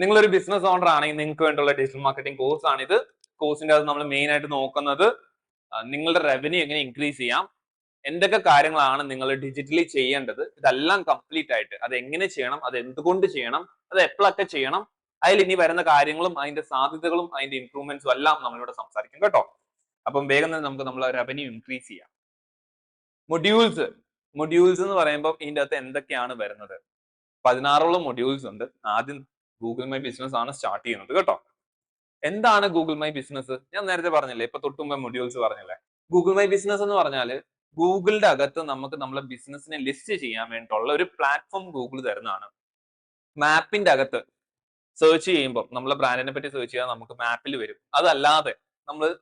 നിങ്ങളൊരു business owner ആണെങ്കിൽ നിങ്ങൾക്ക് വേണ്ടിയുള്ള ഡിജിറ്റൽ മാർക്കറ്റിംഗ് കോഴ്സ് ആണിത്. കോഴ്സിന്റെ അത് നമ്മൾ മെയിൻ ആയിട്ട് നോക്കുന്നത് നിങ്ങളുടെ റവന്യൂ എങ്ങനെ ഇൻക്രീസ് ചെയ്യാം, എന്തൊക്കെ കാര്യങ്ങളാണ് നിങ്ങൾ ഡിജിറ്റലി ചെയ്യേണ്ടത്, ഇതെല്ലാം കംപ്ലീറ്റ് ആയിട്ട് അത് എങ്ങനെ ചെയ്യണം, അത് എന്തുകൊണ്ട് ചെയ്യണം, അത് എപ്പോഴൊക്കെ ചെയ്യണം, അതിൽ ഇനി വരുന്ന കാര്യങ്ങളും അതിന്റെ സാധ്യതകളും അതിന്റെ ഇംപ്രൂവ്മെന്റ്സും എല്ലാം നമ്മളിവിടെ സംസാരിക്കും കേട്ടോ. അപ്പം വേഗം തന്നെ നമുക്ക് നമ്മളെ റവന്യൂ ഇൻക്രീസ് ചെയ്യാം. മൊഡ്യൂൾസ് എന്ന് പറയുമ്പോൾ ഇതിന്റെ അകത്ത് എന്തൊക്കെയാണ് വരുന്നത്? 16ഓളം മൊഡ്യൂൾസ് ഉണ്ട്. ആദ്യം ഗൂഗിൾ മൈ ബിസിനസ് ആണ് സ്റ്റാർട്ട് ചെയ്യുന്നത് കേട്ടോ. എന്താണ് ഗൂഗിൾ മൈ ബിസിനസ്? ഞാൻ നേരത്തെ പറഞ്ഞില്ലേ, ഇപ്പൊ തൊട്ടുമ്പോ മൊഡ്യൂൾസ് പറഞ്ഞില്ലേ. ഗൂഗിൾ മൈ ബിസിനസ് എന്ന് പറഞ്ഞാല് ഗൂഗിളിന്റെ അകത്ത് നമുക്ക് നമ്മളെ ബിസിനസിനെ ലിസ്റ്റ് ചെയ്യാൻ വേണ്ടിയിട്ടുള്ള ഒരു പ്ലാറ്റ്ഫോം ഗൂഗിൾ തരുന്നതാണ്. മാപ്പിന്റെ അകത്ത് സെർച്ച് ചെയ്യുമ്പോൾ നമ്മളെ ബ്രാൻഡിനെ പറ്റി സെർച്ച് ചെയ്യാൻ നമുക്ക് മാപ്പിൽ വരും. അതല്ലാതെ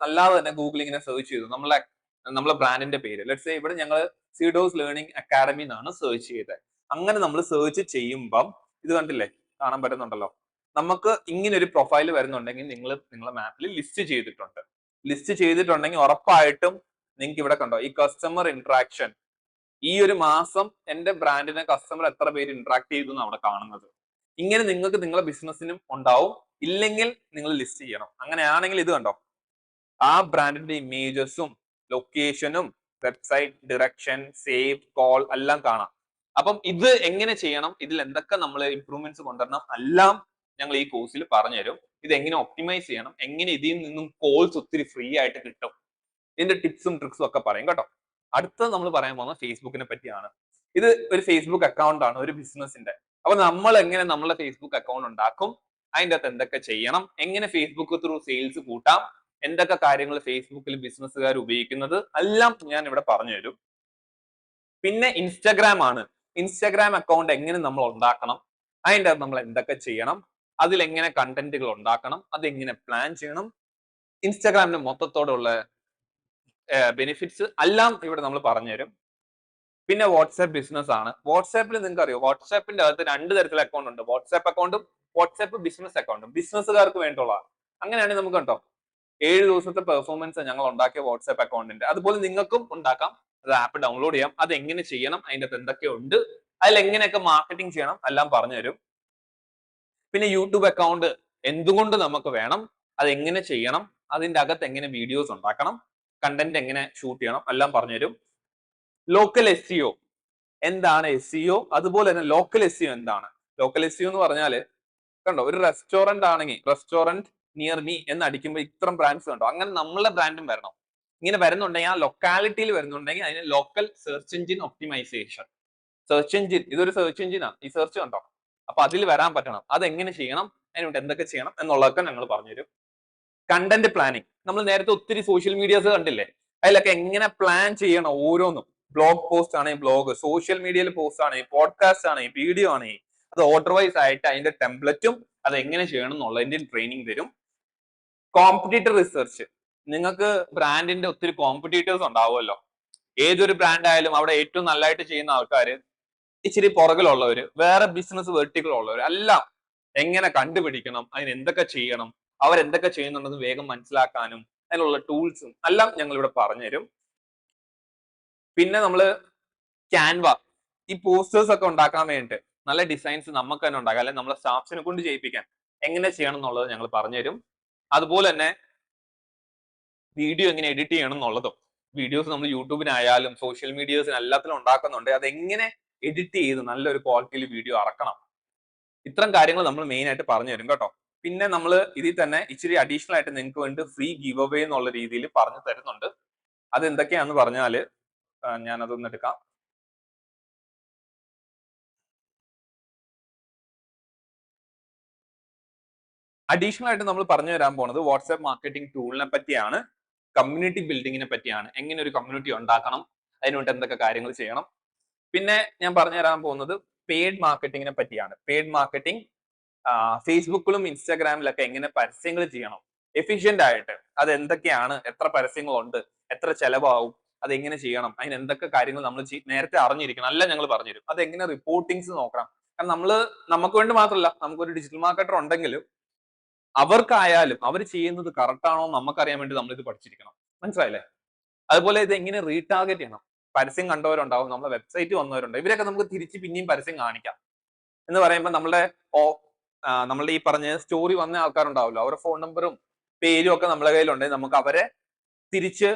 അല്ലാതെ തന്നെ ഗൂഗിൾ ഇങ്ങനെ സെർച്ച് ചെയ്തു നമ്മളെ ബ്രാൻഡിന്റെ പേര്, ലെറ്റ്സ് സേ ഇവിടെ ഞങ്ങൾ സീഡോസ് ലേണിംഗ് അക്കാഡമി എന്നാണ് സെർച്ച് ചെയ്തത്. അങ്ങനെ നമ്മൾ സെർച്ച് ചെയ്യുമ്പം ഇത് കണ്ടില്ലേ, കാണാൻ പറ്റുന്നുണ്ടല്ലോ, നമുക്ക് ഇങ്ങനെ ഒരു പ്രൊഫൈൽ വരുന്നുണ്ടെങ്കിൽ നിങ്ങളെ മാപ്പിൽ ലിസ്റ്റ് ചെയ്തിട്ടുണ്ടെങ്കിൽ ഉറപ്പായിട്ടും നിങ്ങൾക്ക് ഇവിടെ കണ്ടോ ഈ കസ്റ്റമർ ഇന്ററാക്ഷൻ, ഈ ഒരു മാസം എന്റെ ബ്രാൻഡിനെ കസ്റ്റമർ എത്ര പേര് ഇന്ററാക്ട് ചെയ്തു എന്നാണ് അവിടെ കാണുന്നത്. ഇങ്ങനെ നിങ്ങൾക്ക് നിങ്ങളെ ബിസിനസ്സിനും ഉണ്ടാവും. ഇല്ലെങ്കിൽ നിങ്ങൾ ലിസ്റ്റ് ചെയ്യണം. അങ്ങനെയാണെങ്കിൽ ഇത് കണ്ടോ, ആ ബ്രാൻഡിന്റെ ഇമേജസും ലൊക്കേഷനും വെബ്സൈറ്റ് ഡിറക്ഷൻ സേവ് കോൾ എല്ലാം കാണാം. അപ്പം ഇത് എങ്ങനെ ചെയ്യണം, ഇതിൽ എന്തൊക്കെ നമ്മൾ ഇംപ്രൂവ്മെന്റ്സ് കൊണ്ടുവരണം എല്ലാം ഞങ്ങൾ ഈ കോഴ്സിൽ പറഞ്ഞുതരും. ഇത് എങ്ങനെ ഒപ്റ്റിമൈസ് ചെയ്യണം, എങ്ങനെ ഇതിൽ നിന്നും കോൾസ് ഒത്തിരി ഫ്രീ ആയിട്ട് കിട്ടും, ഇതിന്റെ ടിപ്സും ട്രിക്സും ഒക്കെ പറയും കേട്ടോ. അടുത്ത നമ്മൾ പറയാൻ പോകുന്നത് ഫേസ്ബുക്കിനെ പറ്റിയാണ്. ഇത് ഒരു ഫേസ്ബുക്ക് അക്കൗണ്ട് ആണ് ഒരു ബിസിനസിന്റെ. അപ്പൊ നമ്മൾ എങ്ങനെ നമ്മളെ ഫേസ്ബുക്ക് അക്കൗണ്ട് ഉണ്ടാക്കും, അതിൻ്റെ അകത്ത് എന്തൊക്കെ ചെയ്യണം, എങ്ങനെ ഫേസ്ബുക്ക് ത്രൂ സെയിൽസ് കൂട്ടാം, എന്തൊക്കെ കാര്യങ്ങൾ ഫേസ്ബുക്കിൽ ബിസിനസ്സുകാർ ഉപയോഗിക്കുന്നത് എല്ലാം ഞാൻ ഇവിടെ പറഞ്ഞു തരും. പിന്നെ ഇൻസ്റ്റാഗ്രാം ആണ്. ഇൻസ്റ്റാഗ്രാം അക്കൗണ്ട് എങ്ങനെ നമ്മൾ ഉണ്ടാക്കണം, അതിൻ്റെ അകത്ത് നമ്മൾ എന്തൊക്കെ ചെയ്യണം, അതിൽ എങ്ങനെ കണ്ടന്റുകൾ ഉണ്ടാക്കണം, അതെങ്ങനെ പ്ലാൻ ചെയ്യണം, ഇൻസ്റ്റാഗ്രാമിന്റെ മൊത്തത്തോടുള്ള ബെനിഫിറ്റ്സ് എല്ലാം ഇവിടെ നമ്മൾ പറഞ്ഞുതരും. പിന്നെ വാട്സാപ്പ് ബിസിനസ് ആണ്. വാട്സാപ്പിൽ നിങ്ങൾക്ക് അറിയോ, വാട്സാപ്പിന്റെ അകത്ത് 2 തരത്തിലുള്ള അക്കൗണ്ട് ഉണ്ട്. വാട്സാപ്പ് അക്കൗണ്ടും വാട്സാപ്പ് ബിസിനസ് അക്കൗണ്ടും. ബിസിനസ്സുകാർക്ക് വേണ്ടിയുള്ളതാണ്. അങ്ങനെയാണെങ്കിൽ നമുക്ക് കണ്ടോ 7 ദിവസത്തെ പെർഫോമൻസ് ഞങ്ങൾ ഉണ്ടാക്കിയ വാട്സാപ്പ് അക്കൗണ്ടിന്റെ. അതുപോലെ നിങ്ങൾക്കും ഉണ്ടാക്കാം. അത് ആപ്പ് ഡൗൺലോഡ് ചെയ്യാം. അത് എങ്ങനെ ചെയ്യണം, അതിന്റെ അകത്ത് എന്തൊക്കെ ഉണ്ട്, അതിൽ എങ്ങനെയൊക്കെ മാർക്കറ്റിംഗ് ചെയ്യണം എല്ലാം പറഞ്ഞു തരും. പിന്നെ യൂട്യൂബ് അക്കൗണ്ട് എന്തുകൊണ്ട് നമുക്ക് വേണം, അത് എങ്ങനെ ചെയ്യണം, അതിന്റെ അകത്ത് എങ്ങനെ വീഡിയോസ് ഉണ്ടാക്കണം, കണ്ടന്റ് എങ്ങനെ ഷൂട്ട് ചെയ്യണം എല്ലാം പറഞ്ഞുതരും. ലോക്കൽ SEO എന്താണ് SEO, അതുപോലെ തന്നെ ലോക്കൽ SEO എന്താണ്. ലോക്കൽ SEO എന്ന് പറഞ്ഞാല് കണ്ടോ, ഒരു റെസ്റ്റോറന്റ് ആണെങ്കിൽ റെസ്റ്റോറന്റ് നിയർ മീ എന്ന് അടിക്കുമ്പോൾ ഇത്രയും ബ്രാൻഡ്സ് കണ്ടോ, അങ്ങനെ നമ്മളെ ബ്രാൻഡും വരണം. ഇങ്ങനെ വരുന്നുണ്ടെങ്കിൽ ആ ലൊക്കാലിറ്റിയിൽ വരുന്നുണ്ടെങ്കിൽ അതിന് local search engine optimisation. Search engine, ഇതൊരു സെർച്ച് എഞ്ചിനാണ്, ഈ സെർച്ച് കണ്ടോ, അപ്പൊ അതിൽ വരാൻ പറ്റണം. അതെങ്ങനെ ചെയ്യണം, അതിനുവേണ്ടി എന്തൊക്കെ ചെയ്യണം എന്നുള്ളതൊക്കെ ഞങ്ങൾ പറഞ്ഞുതരും. കണ്ടന്റ് പ്ലാനിങ്, നമ്മൾ നേരത്തെ ഒത്തിരി സോഷ്യൽ മീഡിയാസ് കണ്ടില്ലേ, അതിലൊക്കെ എങ്ങനെ പ്ലാൻ ചെയ്യണം ഓരോന്നും. ബ്ലോഗ് പോസ്റ്റ് ആണെങ്കിൽ ബ്ലോഗ്, സോഷ്യൽ മീഡിയയിൽ പോസ്റ്റ് ആണെങ്കിൽ പോഡ്കാസ്റ്റ് ആണെങ്കിൽ വീഡിയോ ആണെങ്കിൽ അത് ഓർഡർ വൈസ് ആയിട്ട് അതിന്റെ ടെംപ്ലറ്റും അത് എങ്ങനെ ചെയ്യണം എന്നുള്ളതിന്റെ ട്രെയിനിങ് തരും. കോമ്പറ്റീറ്റർ റിസർച്ച്, നിങ്ങൾക്ക് ബ്രാൻഡിന്റെ ഒത്തിരി കോമ്പറ്റീറ്റേഴ്സ് ഉണ്ടാവുമല്ലോ. ഏതൊരു ബ്രാൻഡ് ആയാലും അവിടെ ഏറ്റവും നല്ലതായിട്ട് ചെയ്യുന്ന ആൾക്കാര് ഇച്ചിരി പുറകിലുള്ളവര്, വേറെ ബിസിനസ് വെർട്ടിക്കൽ ഉള്ളവർ എല്ലാം എങ്ങനെ കണ്ടുപിടിക്കണം, അതിന് എന്തൊക്കെ ചെയ്യണം, അവരെന്തൊക്കെ ചെയ്യുന്നുണ്ടെന്ന് വേഗം മനസ്സിലാക്കാനും അതിനുള്ള ടൂൾസും എല്ലാം ഞങ്ങൾ ഇവിടെ പറഞ്ഞുതരും. പിന്നെ നമ്മള് ക്യാൻവ, ഈ പോസ്റ്റേഴ്സ് ഒക്കെ ഉണ്ടാക്കാൻ വേണ്ടിയിട്ട് നല്ല ഡിസൈൻസ് നമുക്ക് തന്നെ ഉണ്ടാക്കാം, അല്ലെങ്കിൽ നമ്മളെ സ്റ്റാഫ്സിനെ കൊണ്ട് ചെയ്യിപ്പിക്കാൻ എങ്ങനെ ചെയ്യണം എന്നുള്ളത് ഞങ്ങൾ പറഞ്ഞുതരും. അതുപോലെ തന്നെ വീഡിയോ എങ്ങനെ എഡിറ്റ് ചെയ്യണം എന്നുള്ളതും. വീഡിയോസ് നമ്മൾ യൂട്യൂബിനായാലും സോഷ്യൽ മീഡിയസിന് എല്ലാത്തിലും ഉണ്ടാക്കുന്നുണ്ട്, അതെങ്ങനെ എഡിറ്റ് ചെയ്ത് നല്ലൊരു ക്വാളിറ്റിയിൽ വീഡിയോ ഇറക്കണം, ഇത്തരം കാര്യങ്ങൾ നമ്മൾ മെയിൻ ആയിട്ട് പറഞ്ഞു തരും കേട്ടോ. പിന്നെ നമ്മൾ ഇതിൽ തന്നെ ഇച്ചിരി അഡീഷണൽ ആയിട്ട് നിങ്ങൾക്ക് വേണ്ടി ഫ്രീ ഗിവ് അവേ എന്നുള്ള രീതിയിൽ പറഞ്ഞു തരുന്നുണ്ട്. അത് എന്തൊക്കെയാന്ന് പറഞ്ഞാല് ഞാൻ അതൊന്ന് എടുക്കാം. അഡീഷണൽ ആയിട്ട് നമ്മൾ പറഞ്ഞു തരാൻ പോണത് വാട്സ്ആപ്പ് മാർക്കറ്റിംഗ് ടൂളിനെ പറ്റിയാണ്, കമ്മ്യൂണിറ്റി ബിൽഡിങ്ങിനെ പറ്റിയാണ്, എങ്ങനെ ഒരു കമ്മ്യൂണിറ്റി ഉണ്ടാക്കണം, അതിനുവേണ്ടി എന്തൊക്കെ കാര്യങ്ങൾ ചെയ്യണം. പിന്നെ ഞാൻ പറഞ്ഞു തരാൻ പോകുന്നത് പെയ്ഡ് മാർക്കറ്റിങ്ങിനെ പറ്റിയാണ്. പെയ്ഡ് മാർക്കറ്റിംഗ് ഫേസ്ബുക്കിലും ഇൻസ്റ്റാഗ്രാമിലൊക്കെ എങ്ങനെ പരസ്യങ്ങൾ ചെയ്യണം എഫിഷ്യന്റ് ആയിട്ട്, അത് എന്തൊക്കെയാണ്, എത്ര പരസ്യങ്ങളുണ്ട്, എത്ര ചെലവാകും, അത് എങ്ങനെ ചെയ്യണം, അതിന് എന്തൊക്കെ കാര്യങ്ങൾ നമ്മൾ നേരത്തെ അറിഞ്ഞിരിക്കണം, അല്ല ഞങ്ങൾ പറഞ്ഞുതരും. അത് എങ്ങനെ റിപ്പോർട്ടിങ്സ് നോക്കണം. കാരണം നമുക്ക് വേണ്ടി മാത്രമല്ല, നമുക്കൊരു ഡിജിറ്റൽ മാർക്കറ്റർ ഉണ്ടെങ്കിലും അവർക്കായാലും അവർ ചെയ്യുന്നത് കറക്റ്റ് ആണോ നമുക്കറിയാൻ വേണ്ടി നമ്മൾ ഇത് പഠിച്ചിരിക്കണം. മനസ്സിലായില്ലേ? അതുപോലെ ഇത് എങ്ങനെ റീടാർഗറ്റ് ചെയ്യണം. പരസ്യം കണ്ടവരുണ്ടാവും, നമ്മളെ വെബ്സൈറ്റ് വന്നവരുണ്ടാവും, ഇവരൊക്കെ നമുക്ക് തിരിച്ച് പിന്നെയും പരസ്യം കാണിക്കാം എന്ന് പറയുമ്പോൾ നമ്മുടെ നമ്മളുടെ ഈ പറഞ്ഞ സ്റ്റോറി വന്ന ആൾക്കാരുണ്ടാവുമല്ലോ, അവരുടെ ഫോൺ നമ്പറും പേരും ഒക്കെ നമ്മളെ കയ്യിലുണ്ടെങ്കിൽ നമുക്ക് അവരെ തിരിച്ച്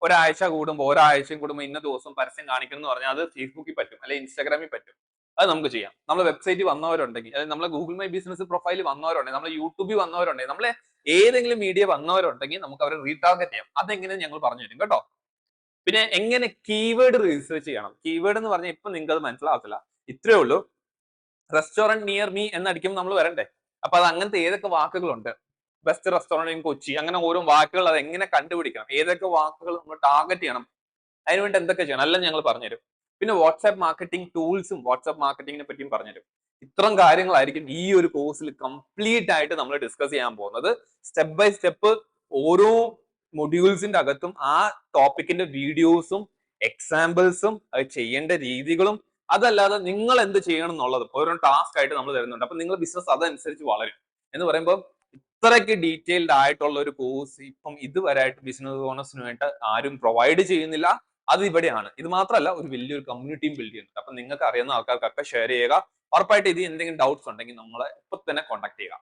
ഒരാഴ്ചയും കൂടുമ്പോൾ ഇന്ന ദിവസം പരസ്യം കാണിക്കണം എന്ന് പറഞ്ഞാൽ അത് ഫേസ്ബുക്കിൽ പറ്റും, അല്ലെങ്കിൽ ഇൻസ്റ്റാഗ്രാമിൽ പറ്റും. അത് നമുക്ക് ചെയ്യാം. നമ്മൾ വെബ്സൈറ്റിൽ വന്നവരുണ്ടെങ്കിൽ, അതായത് നമ്മളെ ഗൂഗിൾ മൈ ബിസിനസ് പ്രൊഫൈലിൽ വന്നവരുണ്ടെങ്കിൽ, നമ്മളെ യൂട്യൂബിൽ വന്നവരുണ്ടെങ്കിൽ, നമ്മളെ ഏതെങ്കിലും മീഡിയ വന്നവരുണ്ടെങ്കിൽ നമുക്ക് അവരെ റീടാർഗറ്റ് ചെയ്യാം. അതെങ്ങനെ ഞങ്ങൾ പറഞ്ഞു തരും കേട്ടോ. പിന്നെ എങ്ങനെ കീവേഡ് റിസർച്ച് ചെയ്യണം. കീവേഡ് എന്ന് പറഞ്ഞാൽ ഇപ്പൊ നിങ്ങൾക്ക് അത് മനസ്സിലാവത്തില്ല, ഇത്രേ ഉള്ളൂ. റെസ്റ്റോറന്റ് നിയർ മീ എന്നടിക്കുമ്പോൾ നമ്മൾ വരണ്ടേ. അപ്പൊ അത് അങ്ങനത്തെ ഏതൊക്കെ വാക്കുകളുണ്ട്, ബെസ്റ്റ് റെസ്റ്റോറന്റ് ഇൻ കൊച്ചി, അങ്ങനെ ഓരോ വാക്കുകൾ അത് എങ്ങനെ കണ്ടുപിടിക്കണം, ഏതൊക്കെ വാക്കുകൾ നമ്മൾ ടാർഗറ്റ് ചെയ്യണം, അതിനുവേണ്ടി എന്തൊക്കെ ചെയ്യണം എല്ലാം ഞങ്ങൾ പറഞ്ഞുതരും. പിന്നെ വാട്സ്ആപ്പ് മാർക്കറ്റിംഗ് ടൂൾസും വാട്സ്ആപ്പ് മാർക്കറ്റിംഗിനെ പറ്റിയും പറഞ്ഞുതരും. ഇത്തരം കാര്യങ്ങളായിരിക്കും ഈ ഒരു കോഴ്സിൽ കംപ്ലീറ്റ് ആയിട്ട് നമ്മൾ ഡിസ്കസ് ചെയ്യാൻ പോകുന്നത്. സ്റ്റെപ്പ് ബൈ സ്റ്റെപ്പ് ഓരോ മൊഡ്യൂൾസിന്റെ അകത്തും ആ ടോപ്പിക്കിന്റെ വീഡിയോസും എക്സാമ്പിൾസും അത് ചെയ്യേണ്ട രീതികളും, അതല്ലാതെ നിങ്ങൾ എന്ത് ചെയ്യണം എന്നുള്ളതും ഓരോ ടാസ്ക് ആയിട്ട് നമ്മൾ തരുന്നുണ്ട്. അപ്പൊ നിങ്ങൾ ബിസിനസ് അതനുസരിച്ച് വളരും എന്ന് പറയുമ്പോൾ ഇത്രയ്ക്ക് ഡീറ്റെയിൽഡ് ആയിട്ടുള്ള ഒരു കോഴ്സ് ഇപ്പം ഇതുവരെയായിട്ട് ബിസിനസ് ഓണേഴ്സിന് വേണ്ടി ആരും പ്രൊവൈഡ് ചെയ്യുന്നില്ല. അത് ഇവിടെയാണ്. ഇത് മാത്രമല്ല, ഒരു വലിയൊരു കമ്മ്യൂണിറ്റിയും ബിൽഡ് ചെയ്യുന്നുണ്ട്. അപ്പൊ നിങ്ങൾക്ക് അറിയുന്ന ആൾക്കാർക്കൊക്കെ ഷെയർ ചെയ്യുക. ഉറപ്പായിട്ട് ഇത് എന്തെങ്കിലും ഡൗട്ട്സ് ഉണ്ടെങ്കിൽ നമ്മളെ ഇപ്പൊ തന്നെ കോൺടാക്ട് ചെയ്യുക.